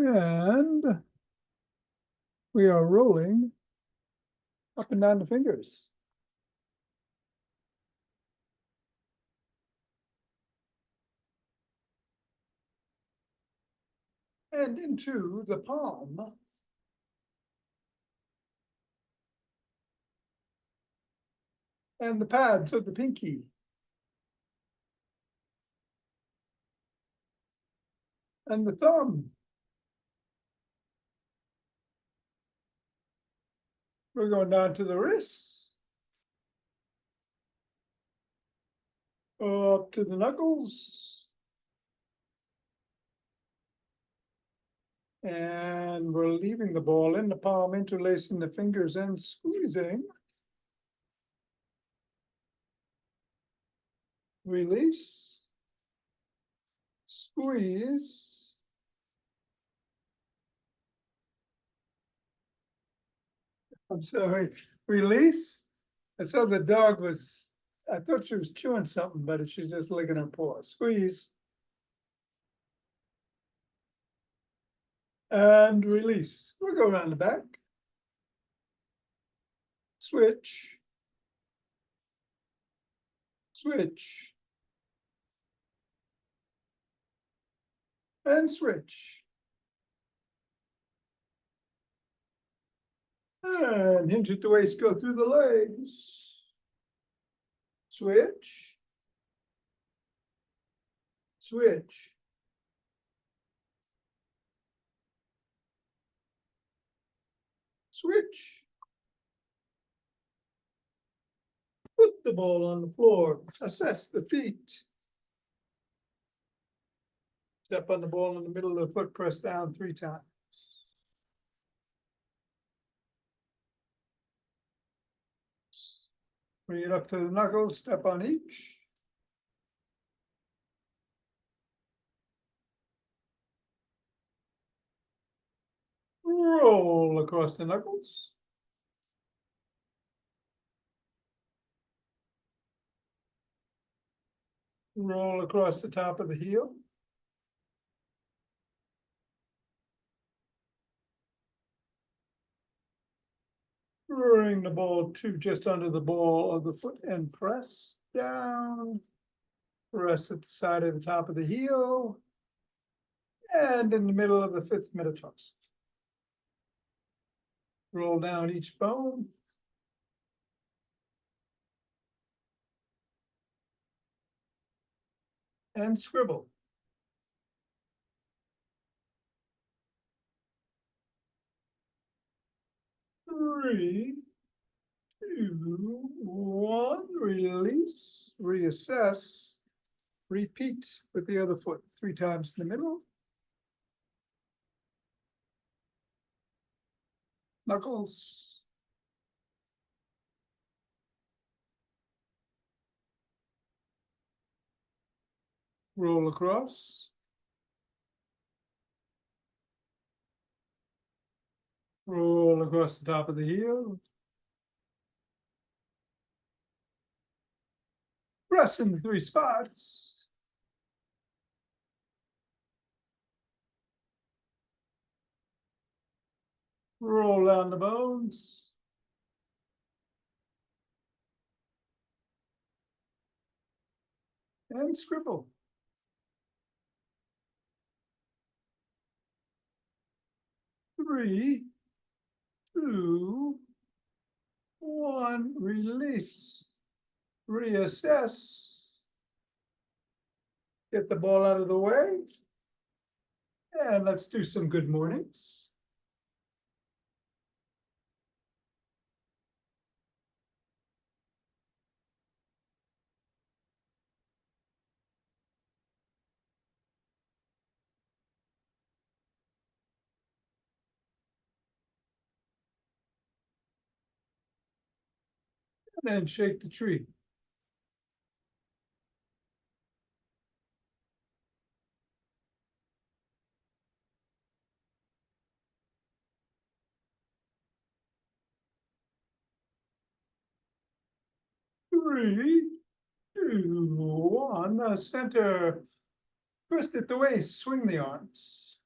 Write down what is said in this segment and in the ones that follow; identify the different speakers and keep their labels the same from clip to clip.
Speaker 1: And we are rolling up and down the fingers. And into the palm. And the pads of the pinky. And the thumb. We're going down to the wrists. Up to the knuckles. And we're leaving the ball in the palm, interlacing the fingers and squeezing. Release. Squeeze. I'm sorry, release. I saw the dog was, I thought she was chewing something, but she's just licking her paw. Squeeze. And release. We'll go around the back. Switch. Switch. And switch. And hinge at the waist, go through the legs. Switch. Switch. Switch. Put the ball on the floor. Assess the feet. Step on the ball in the middle of the foot, press down 3 times. Bring it up to the knuckles, step on each. Roll across the knuckles. Roll across the top of the heel. Bring the ball to just under the ball of the foot and press down. Press at the side of the top of the heel. And in the middle of the 5th metatarsal. Roll down each bone. And scribble. Three, 2, 1, release, reassess, repeat with the other foot 3 times in the middle. Knuckles. Roll across. Roll across the top of the heel. Press in the 3 spots. Roll down the bones. And scribble. 3, 2, 1, release, reassess, get the ball out of the way, and let's do some good mornings. And then shake the tree. Three, 2, 1, center, twist at the waist, swing the arms.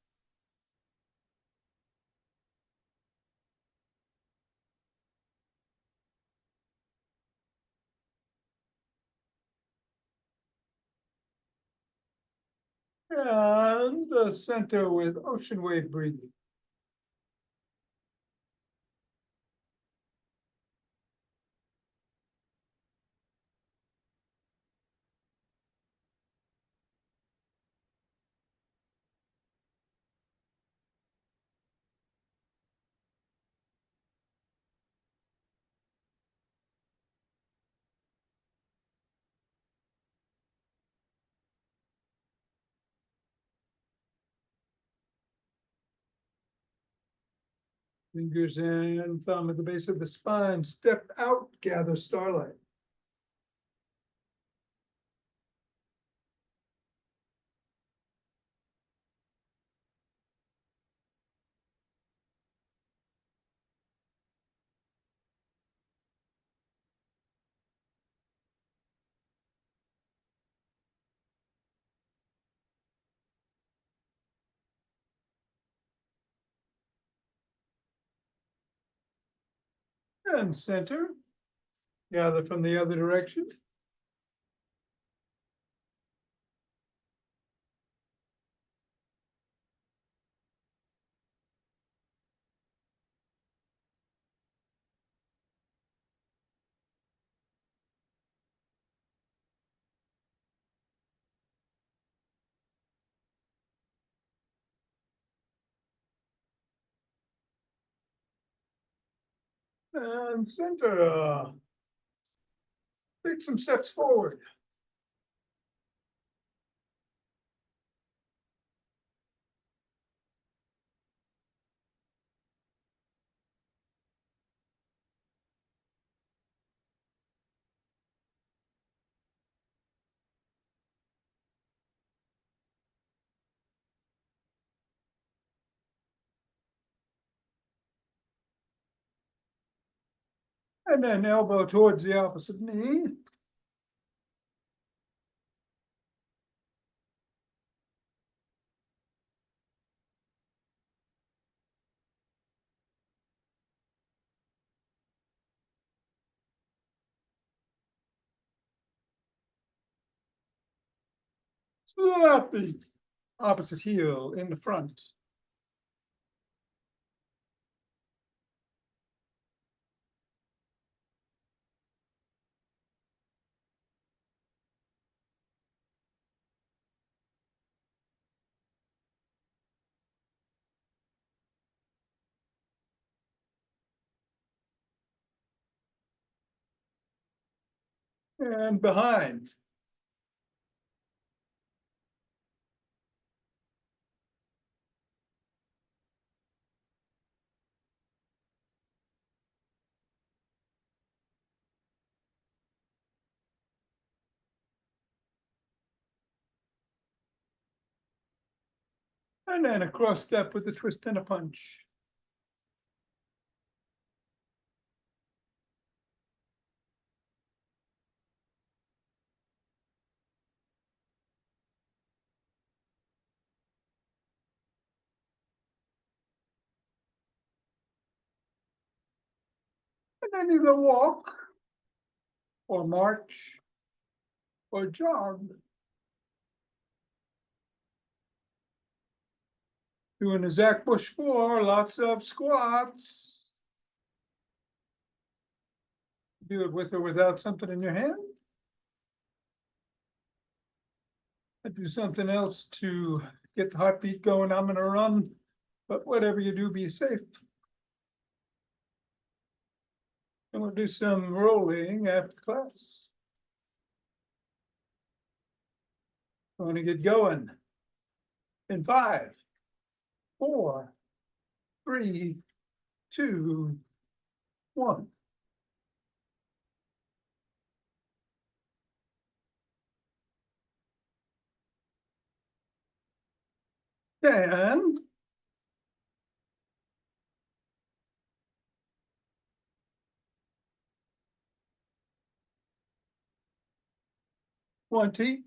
Speaker 1: And the center with ocean wave breathing. Fingers and thumb at the base of the spine. Step out, gather starlight. And center. Gather from the other direction. And center. Take some steps forward. And then elbow towards the opposite knee. Slap the opposite heel in the front. And behind. And then a cross step with a twist and a punch. And then either walk or march or jog. Doing a Zach Bush 4, lots of squats. Do it with or without something in your hand. I do something else to get the heartbeat going. I'm gonna run, but whatever you do, be safe. And we'll do some rolling after class. I want to get going in 5, 4, 3, 2, 1. And 20.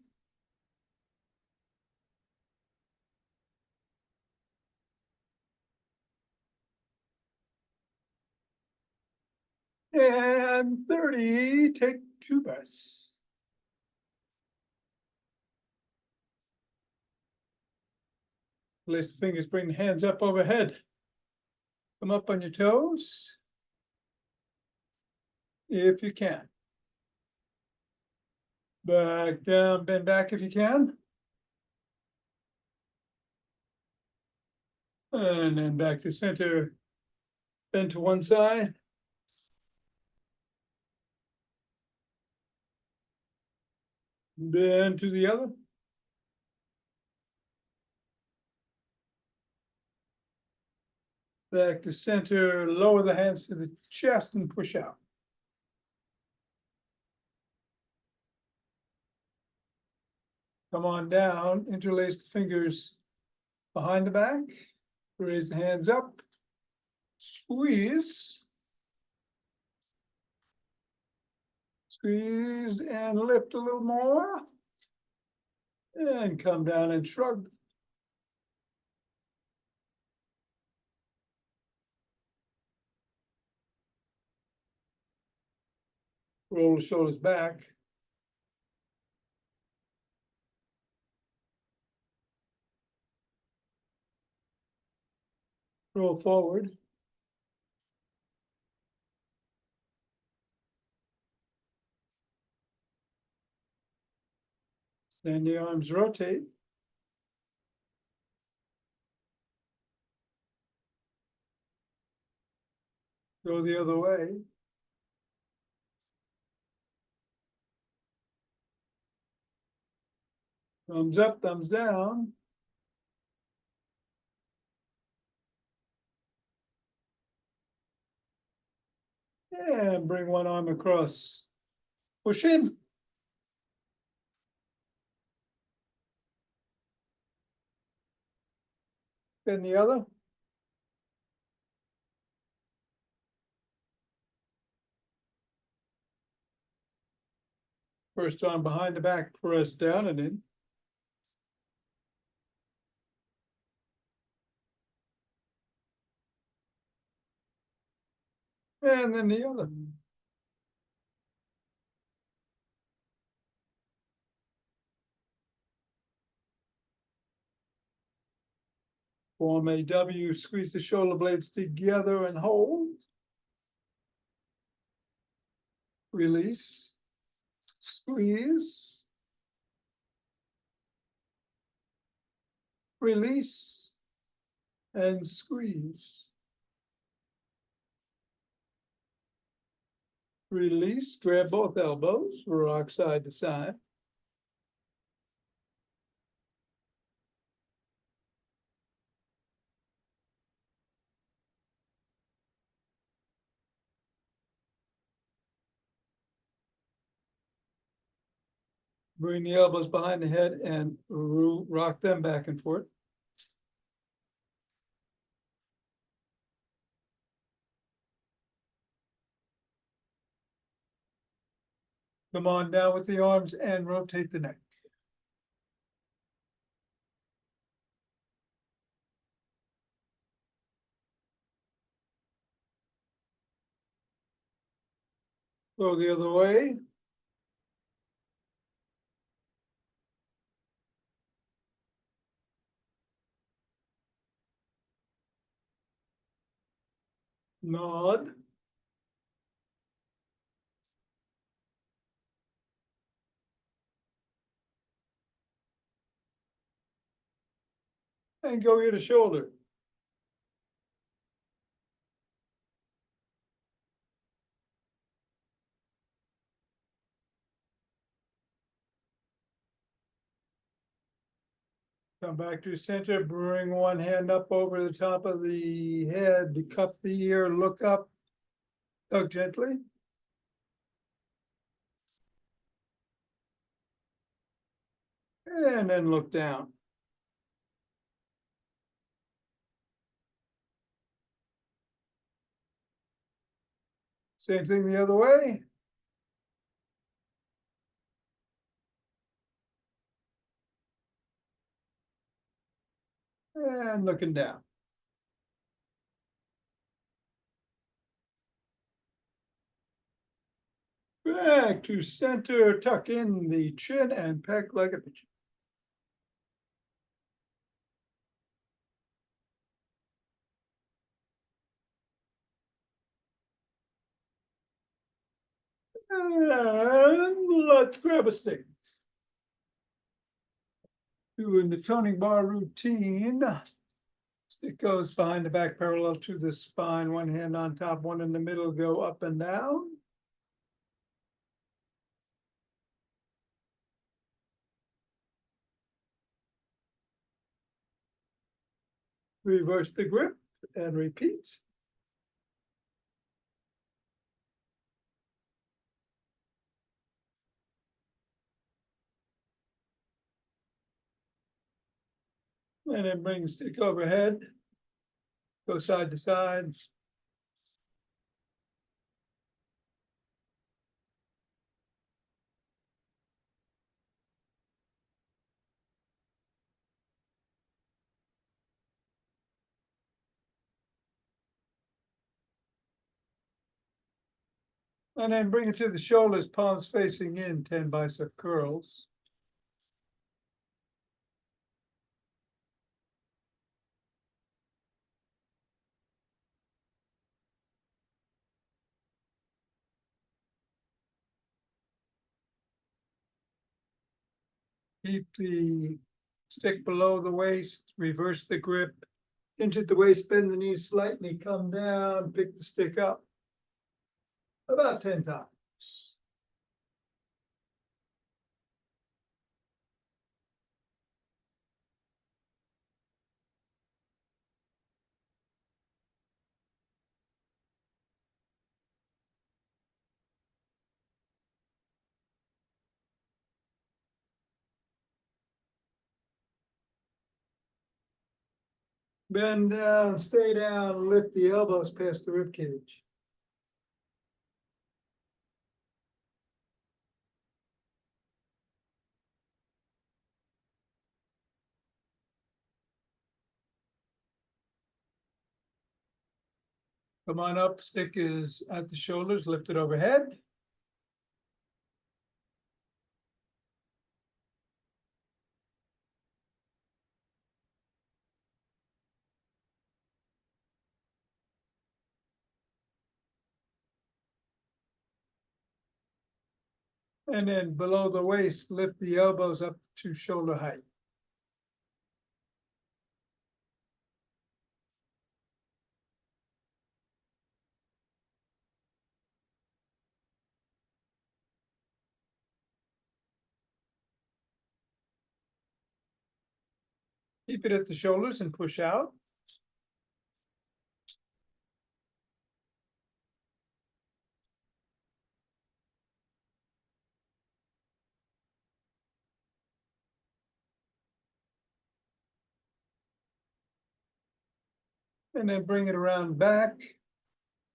Speaker 1: And 30. Take 2 breaths. Place the fingers, bring the hands up overhead. Come up on your toes. If you can. Back down, bend back if you can. And then back to center. Bend to one side. Bend to the other. Back to center, lower the hands to the chest and push out. Come on down, interlace the fingers behind the back, raise the hands up, squeeze. Squeeze and lift a little more. And come down and shrug. Roll the shoulders back. Roll forward. Then the arms rotate. Go the other way. Thumbs up, thumbs down. And bring one arm across. Push in. Then the other. First arm behind the back, press down and in. And then the other. Form a W, squeeze the shoulder blades together and hold. Release. Squeeze. Release. And squeeze. Release, grab both elbows, rock side to side. Bring the elbows behind the head and rock them back and forth. Come on down with the arms and rotate the neck. Go the other way. Nod. And go get a shoulder. Come back to center, bring one hand up over the top of the head to cup the ear, look up, tug gently. And then look down. Same thing the other way. And looking down. Back to center, tuck in the chin and peck like a pigeon. And let's grab a stick. Doing the toning bar routine. Stick goes behind the back parallel to the spine, one hand on top, one in the middle, go up and down. Reverse the grip and repeat. And then bring the stick overhead. Go side to side. And then bring it to the shoulders, palms facing in, 10 bicep curls. Keep the stick below the waist, reverse the grip, into the waist, bend the knees slightly, come down, pick the stick up. About 10 times. Bend down, stay down, lift the elbows past the rib cage. Come on up, stick is at the shoulders, lift it overhead. And then below the waist, lift the elbows up to shoulder height. Keep it at the shoulders and push out. And then bring it around back,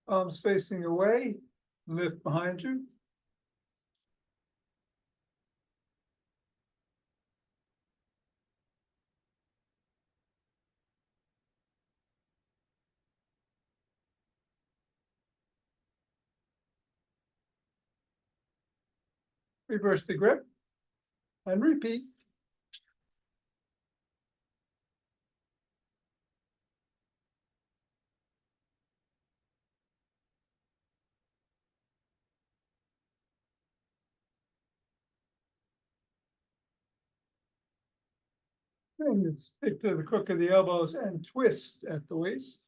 Speaker 1: palms facing away, lift behind you. Reverse the grip and repeat. And stick to the crook of the elbows and twist at the waist.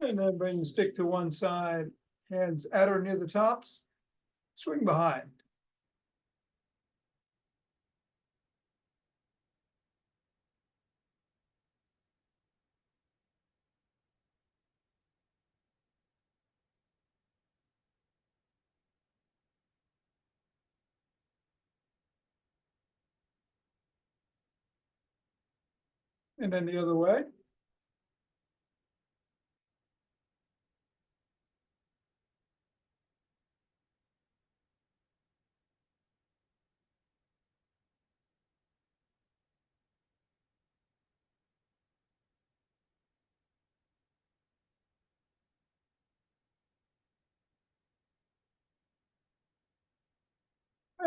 Speaker 1: And then bring the stick to one side, hands at or near the tops, swing behind. And then the other way.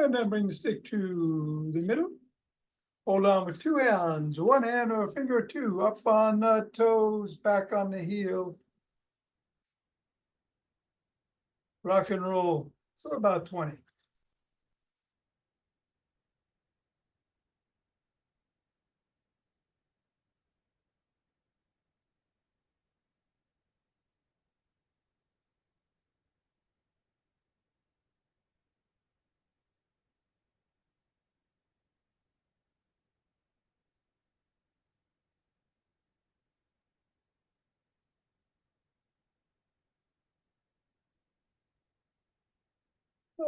Speaker 1: And then bring the stick to the middle. Hold on with two hands, one hand or a finger or two, up on the toes, back on the heel. Rock and roll for about 20.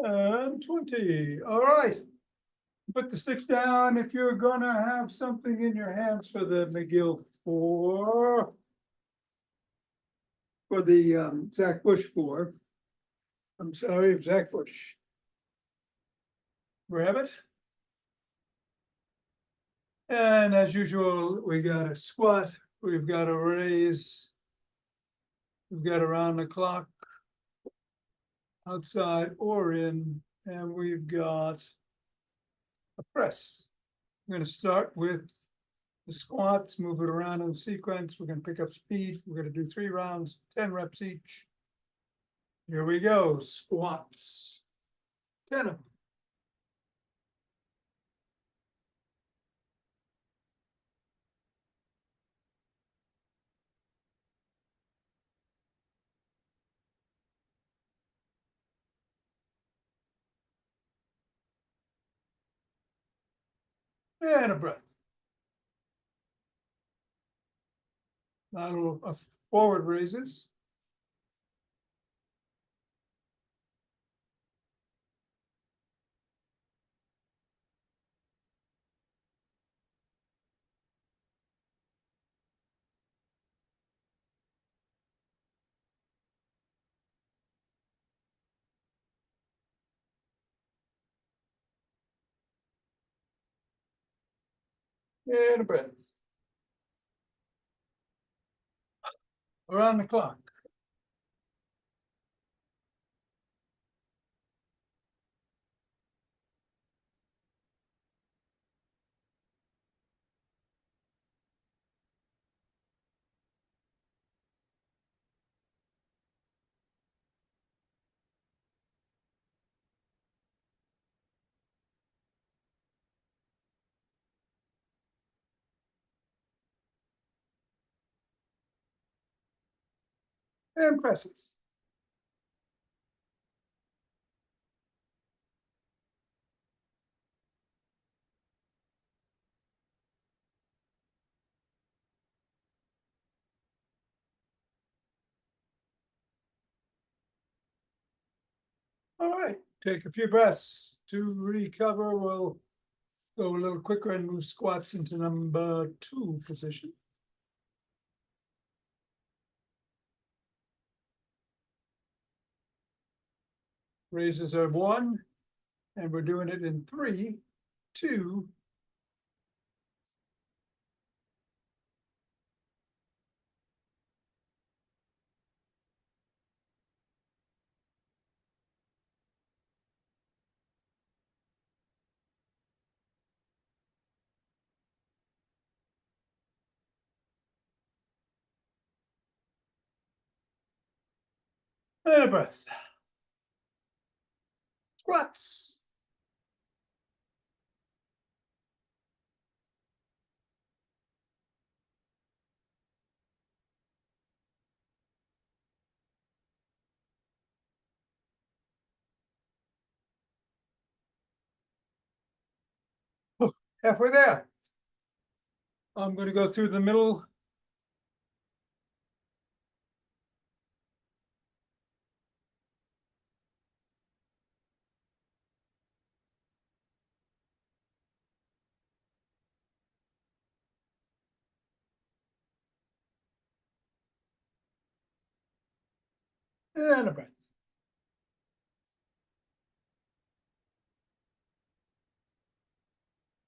Speaker 1: And 20. All right. Put the sticks down if you're gonna have something in your hands for the McGill for the Zach Bush 4. I'm sorry, Zach Bush. Grab it. And as usual, we got a squat, we've got a raise, we've got around the clock, outside or in, and we've got a press. I'm gonna start with the squats, move it around in sequence. We're gonna pick up speed. We're gonna do 3 rounds, 10 reps each. Here we go, squats. 10 of them. And a breath. Now forward raises. And a breath. Around the clock. And presses. All right, take a few breaths to recover. We'll go a little quicker and move squats into number 2 position. Raises are 1, and we're doing it in 3, 2. And a breath. Squats. Halfway there. I'm going to go through the middle. And a breath.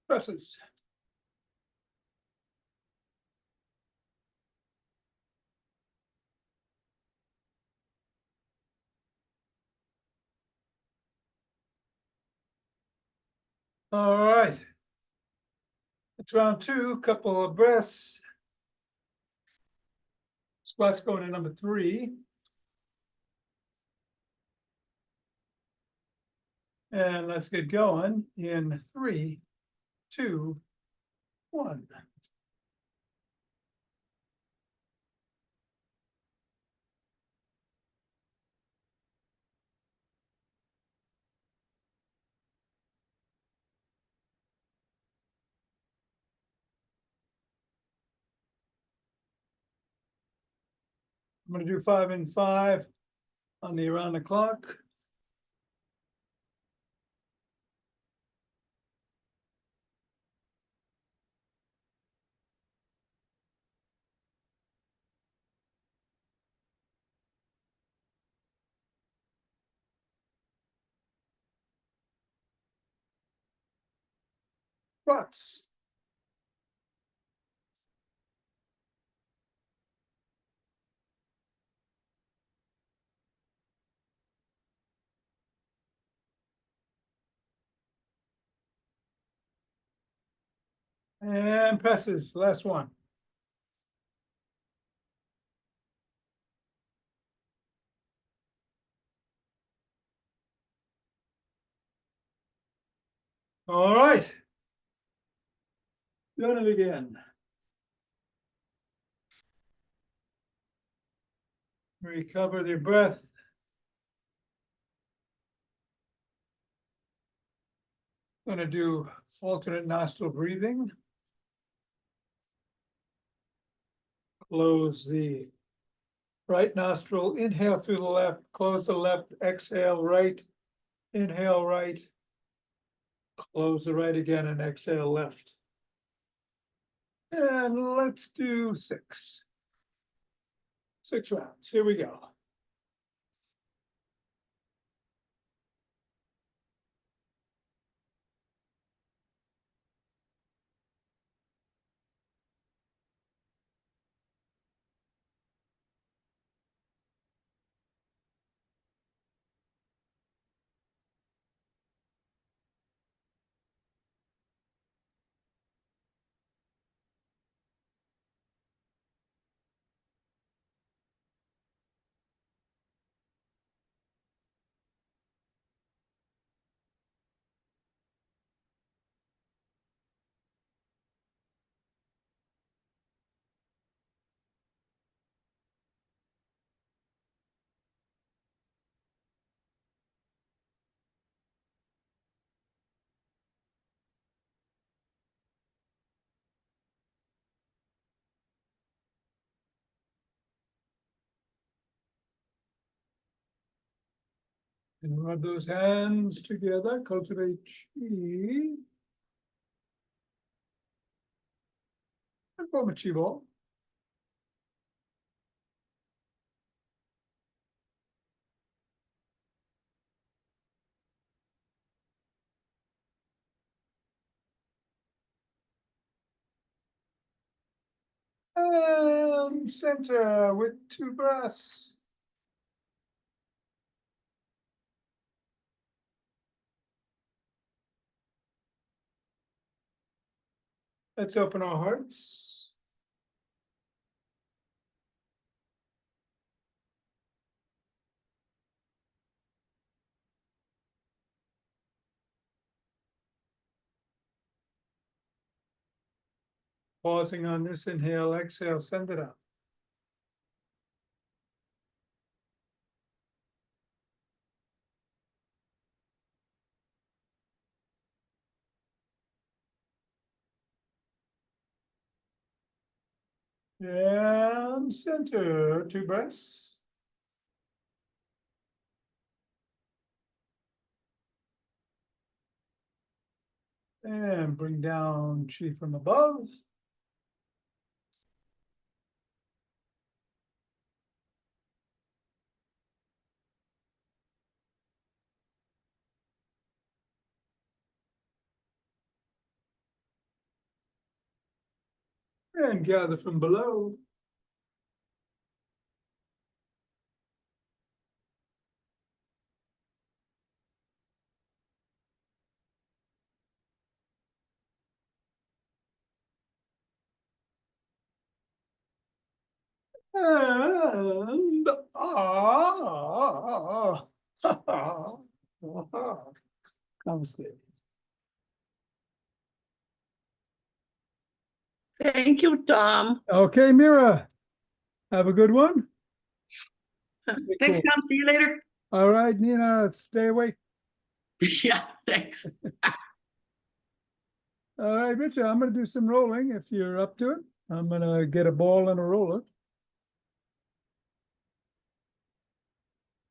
Speaker 1: Presses. All right. It's round two, couple of breaths. Squats going to number 3. And let's get going in 3, 2, 1. I'm going to do 5 and 5 on the around the clock. Squats. And presses, last one. All right. Doing it again. Recover their breath. Going to do alternate nostril breathing. Close the right nostril, inhale through the left, close the left, exhale right, inhale right, close the right again and exhale left. And let's do 6. 6 rounds, here we go. And rub those hands together, cultivate chi. And form a chi ball. And center with 2 breaths. Let's open our hearts. Pausing on this inhale, exhale, send it up. And center, 2 breaths. And bring down chi from above. And gather from below. And namaste.
Speaker 2: Thank you, Tom.
Speaker 1: Okay, Mira, have a good one.
Speaker 3: Thanks,
Speaker 1: Cool.
Speaker 3: Tom. See you later.
Speaker 1: All right, Nina, stay awake.
Speaker 3: Yeah, thanks.
Speaker 1: All right, Richard, I'm gonna do some rolling if you're up to it. I'm gonna get a ball and a roller.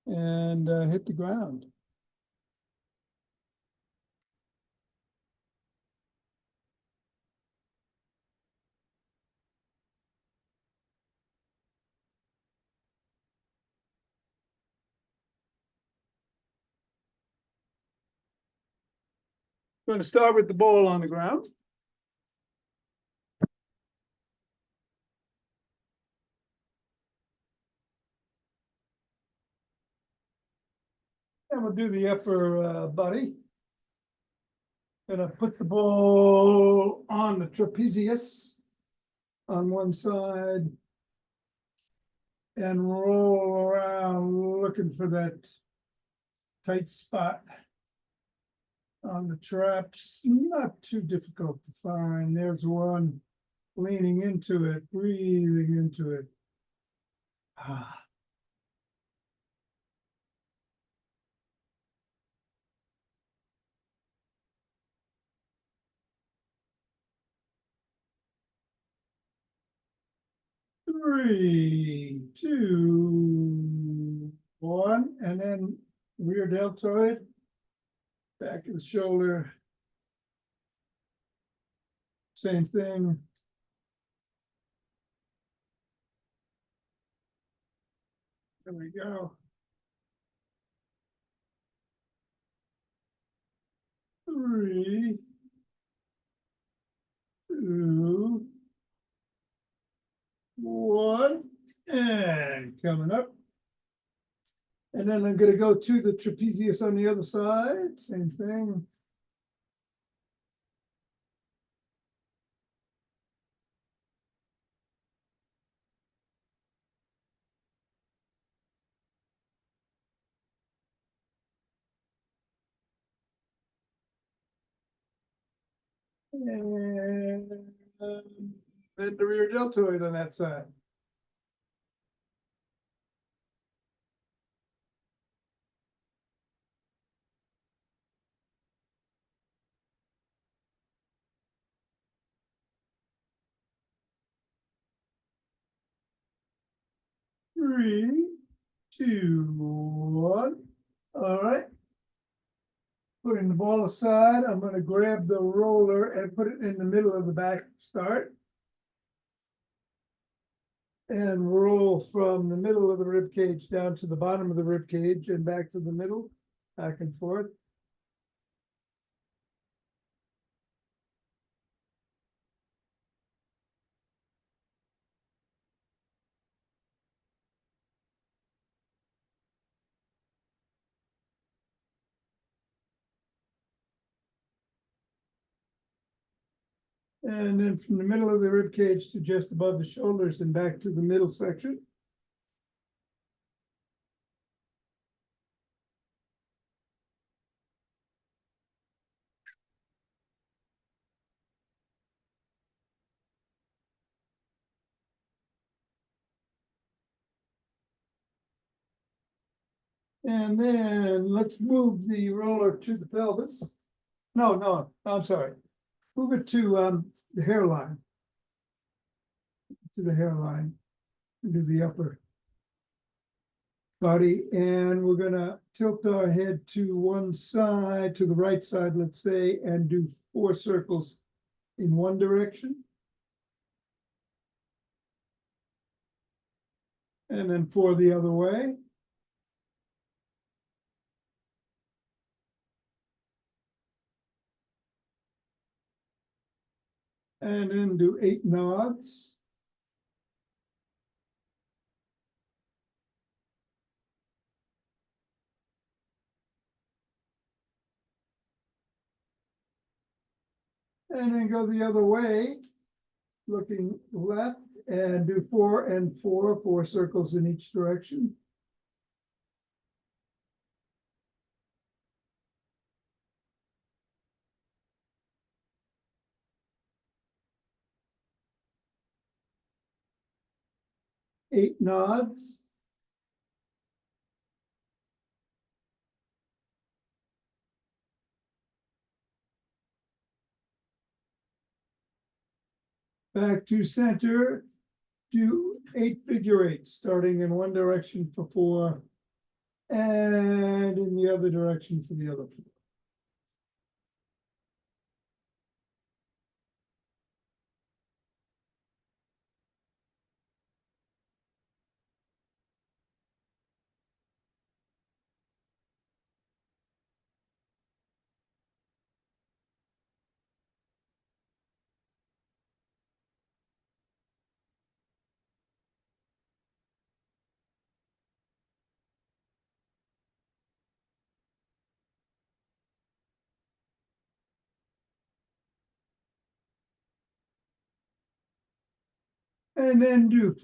Speaker 1: And hit the ground. Going to start with the ball on the ground. And we'll do the upper body. Gonna put the ball on the trapezius on one side and roll around looking for that tight spot on the traps. Not too difficult to find. There's one leaning into it, breathing into it. Ah. Three, two, one, and then rear deltoid, back of the shoulder. Same thing. There we go. Three, two, one, and coming up. And then I'm gonna go to the trapezius on the other side, same thing. And then the rear deltoid on that side. Three, two, one. All right. Putting the ball aside, I'm going to grab the roller and put it in the middle of the back start. And roll from the middle of the rib cage down to the bottom of the rib cage and back to the middle, back and forth. And then from the middle of the rib cage to just above the shoulders and back to the middle section. And then let's move the roller to the pelvis. No, I'm sorry. Move it to the hairline. To the hairline. Do the upper body, and we're gonna tilt our head to one side, to the right side, let's say, and do 4 circles in one direction. And then 4 the other way. And then do 8 nods. And then go the other way looking left and do 4 and 4, 4 circles in each direction. Eight nods. Back to center, do 8 figure eights, starting in one direction for 4 and in the other direction for the other 4. And then do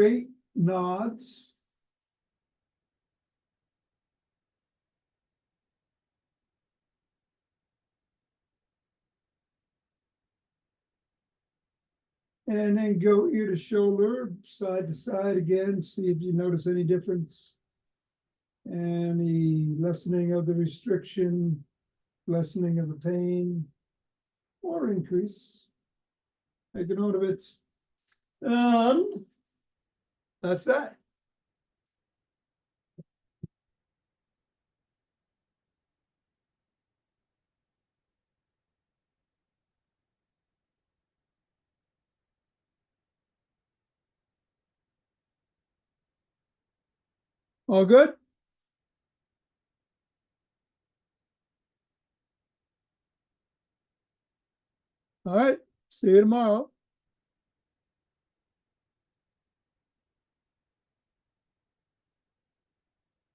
Speaker 1: 8 nods. And then go ear to shoulder, side to side again, see if you notice any difference. Any lessening of the restriction, lessening of the pain, or increase. Make a note of it. And that's that. All good? All right, see you tomorrow.